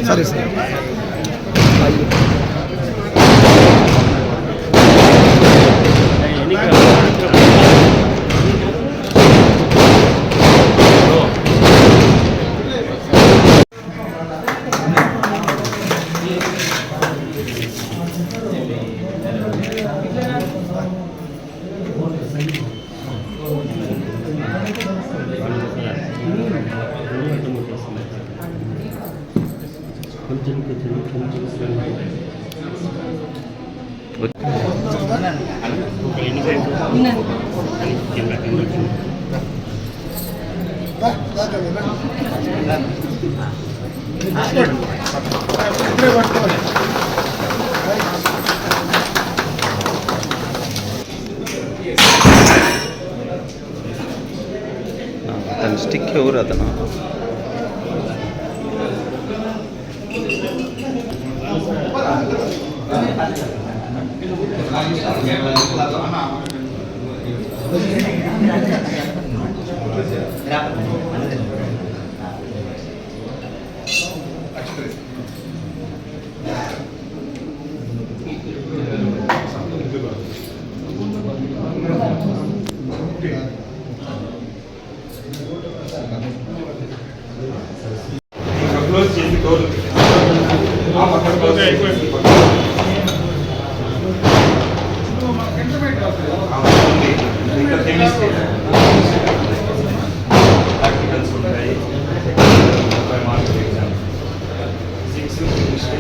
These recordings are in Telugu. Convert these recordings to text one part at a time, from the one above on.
సరే సార్. తన స్టిక్ ఎవరు అతను?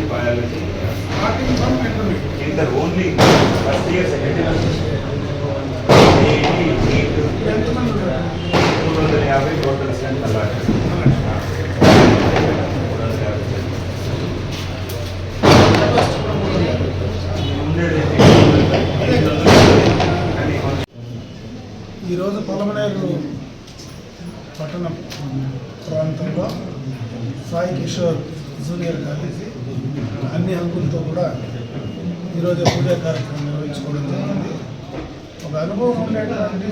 biology. Either only first year, second year. 250 total strength allotted. ఈరోజు పొలమనేరు పట్టణం ప్రాంతంలో సాయి కిషోర్ జూనియర్ కాలేజీ అన్ని హంగులతో కూడా ఈరోజు పూజా కార్యక్రమం నిర్వహించుకోవడం జరిగింది. ఒక అనుభవం ఉండేటువంటి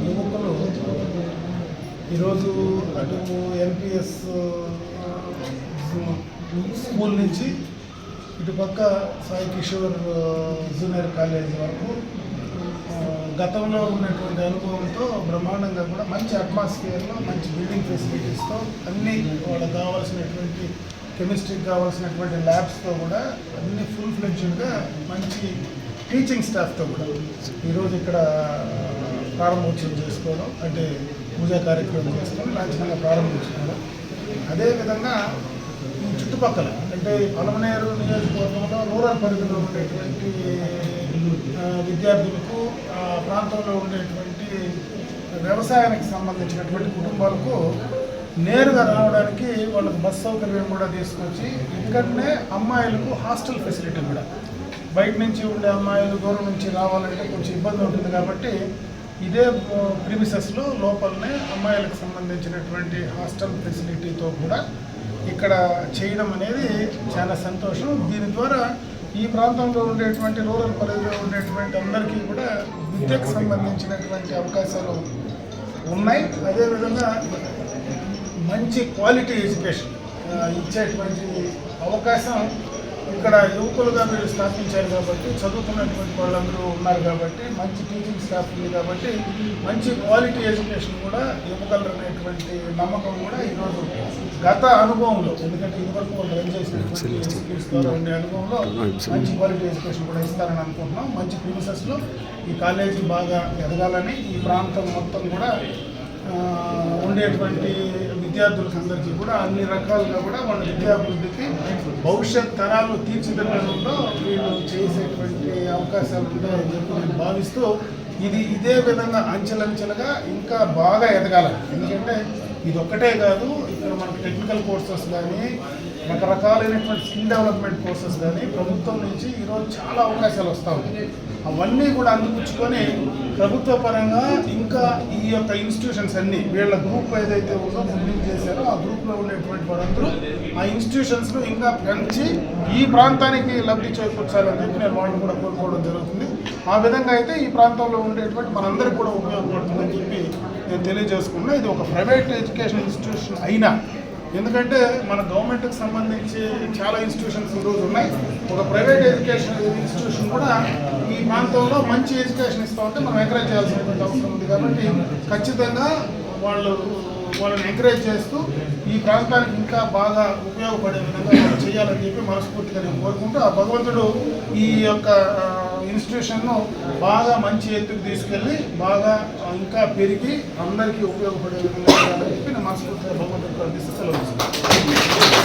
యువకులు ఈరోజు అటు ఎన్పిఎస్ స్కూల్ నుంచి ఇటుపక్క సాయి కిషోర్ జూనియర్ కాలేజీ వరకు గతంలో ఉన్నటువంటి అనుభవంతో బ్రహ్మాండంగా కూడా మంచి అట్మాస్ఫియర్లో మంచి బిల్డింగ్ ఫెసిలిటీస్తో అన్నీ వాళ్ళకి కావాల్సినటువంటి కెమిస్ట్రీకి కావాల్సినటువంటి ల్యాబ్స్తో కూడా అన్ని ఫుల్ ఫ్లెడ్జ్డ్గా మంచి టీచింగ్ స్టాఫ్తో కూడా ఈరోజు ఇక్కడ ప్రారంభోత్సవం చేసుకోవడం అంటే పూజా కార్యక్రమం చేసుకొని లాంఛనంగా ప్రారంభించుకోవడం. అదేవిధంగా ఈ చుట్టుపక్కల అంటే పొలమనేరు నియోజకవర్గంలో రూరల్ పరిధిలో ఉండేటువంటి విద్యార్థులకు ఆ ప్రాంతంలో ఉండేటువంటి వ్యవసాయానికి సంబంధించినటువంటి కుటుంబాలకు నేరుగా రావడానికి వాళ్ళకు బస్ సౌకర్యం కూడా తీసుకొచ్చి ఇక్కడనే అమ్మాయిలకు హాస్టల్ ఫెసిలిటీ కూడా బయట నుంచి ఉండే అమ్మాయిలు దూరం నుంచి రావాలంటే కొంచెం ఇబ్బంది ఉంటుంది కాబట్టి ఇదే ప్రిమిసెస్లో లోపలనే అమ్మాయిలకు సంబంధించినటువంటి హాస్టల్ ఫెసిలిటీతో కూడా ఇక్కడ చేయడం అనేది చాలా సంతోషం. దీని ద్వారా ఈ ప్రాంతంలో ఉండేటువంటి రూరల్ పరిధిలో ఉండేటువంటి అందరికీ కూడా విద్యకు సంబంధించినటువంటి అవకాశాలు ఉన్నాయి. అదేవిధంగా మంచి క్వాలిటీ ఎడ్యుకేషన్ ఇచ్చేటువంటి అవకాశం ఇక్కడ యువకులుగా మీరు స్థాపించారు కాబట్టి చదువుకున్నటువంటి వాళ్ళందరూ ఉన్నారు కాబట్టి మంచి టీచింగ్ స్టాఫ్ ఉంది కాబట్టి మంచి క్వాలిటీ ఎడ్యుకేషన్ కూడా ఇవ్వగలరనేటువంటి నమ్మకం కూడా ఈరోజు గత అనుభవంలో ఎందుకంటే ఇదివరకు వాళ్ళు రన్ చేసినటువంటి స్కూల్స్ ద్వారా ఉండే అనుభవంలో మంచి క్వాలిటీ ఎడ్యుకేషన్ కూడా ఇస్తారని అనుకుంటున్నాం. మంచి ప్రిమిసెస్లో ఈ కాలేజీ బాగా ఎదగాలని ఈ ప్రాంతం మొత్తం కూడా ఉండేటువంటి విద్యార్థులకు అందరికీ కూడా అన్ని రకాలుగా కూడా వాళ్ళ విద్యాభివృద్ధికి భవిష్యత్ తరాలు తీర్చిదిద్దడంలో వీళ్ళు చేసేటువంటి అవకాశాలు ఉంటాయని చెప్పి నేను భావిస్తూ ఇదే విధంగా అంచెలంచెలుగా ఇంకా బాగా ఎదగాలని. ఎందుకంటే ఇది ఒక్కటే కాదు, ఇక్కడ మనకు టెక్నికల్ కోర్సెస్ కానీ రకరకాలైనటువంటి స్కిల్ డెవలప్మెంట్ కోర్సెస్ కానీ ప్రభుత్వం నుంచి ఈరోజు చాలా అవకాశాలు వస్తూ ఉంటాయి. అవన్నీ కూడా అందిపుచ్చుకొని ప్రభుత్వ పరంగా ఇంకా ఈ యొక్క ఇన్స్టిట్యూషన్స్ అన్నీ వీళ్ళ గ్రూప్ ఏదైతే ఉందో బిల్డింగ్ చేశారో ఆ గ్రూప్లో ఉండేటువంటి వారందరూ ఆ ఇన్స్టిట్యూషన్స్ను ఇంకా పెంచి ఈ ప్రాంతానికి లబ్ధి చేకూర్చాలని చెప్పి నేను వాళ్ళని కూడా కోరుకోవడం జరుగుతుంది. ఆ విధంగా అయితే ఈ ప్రాంతంలో ఉండేటువంటి మనందరికీ కూడా ఉపయోగపడుతుందని చెప్పి నేను తెలియజేసుకున్నా. ఇది ఒక ప్రైవేట్ ఎడ్యుకేషన్ ఇన్స్టిట్యూషన్ అయినా ఎందుకంటే మన గవర్నమెంట్కి సంబంధించి చాలా ఇన్స్టిట్యూషన్స్ ఈరోజు ఉన్నాయి. ఒక ప్రైవేట్ ఎడ్యుకేషన్ ఇన్స్టిట్యూషన్ కూడా ఈ ప్రాంతంలో మంచి ఎడ్యుకేషన్ ఇస్తూ ఉంటే మనం ఎంకరేజ్ చేయాల్సినటువంటి అవసరం ఉంది. కాబట్టి ఖచ్చితంగా వాళ్ళని ఎంకరేజ్ చేస్తూ ఈ ప్రాంతానికి ఇంకా బాగా ఉపయోగపడే విధంగా వాళ్ళు చేయాలని చెప్పి మనస్ఫూర్తిగా నేను కోరుకుంటూ, ఆ భగవంతుడు ఈ యొక్క ఇన్స్టిట్యూషన్ను బాగా మంచి ఎత్తుకు తీసుకెళ్ళి బాగా ఇంకా పెరిగి అందరికీ ఉపయోగపడే విధంగా చేయాలని చెప్పి నేను మనస్ఫూర్తిగా భగవంతుడు ప్రార్థిస్తూ సెలవు తీసుకుంటాను.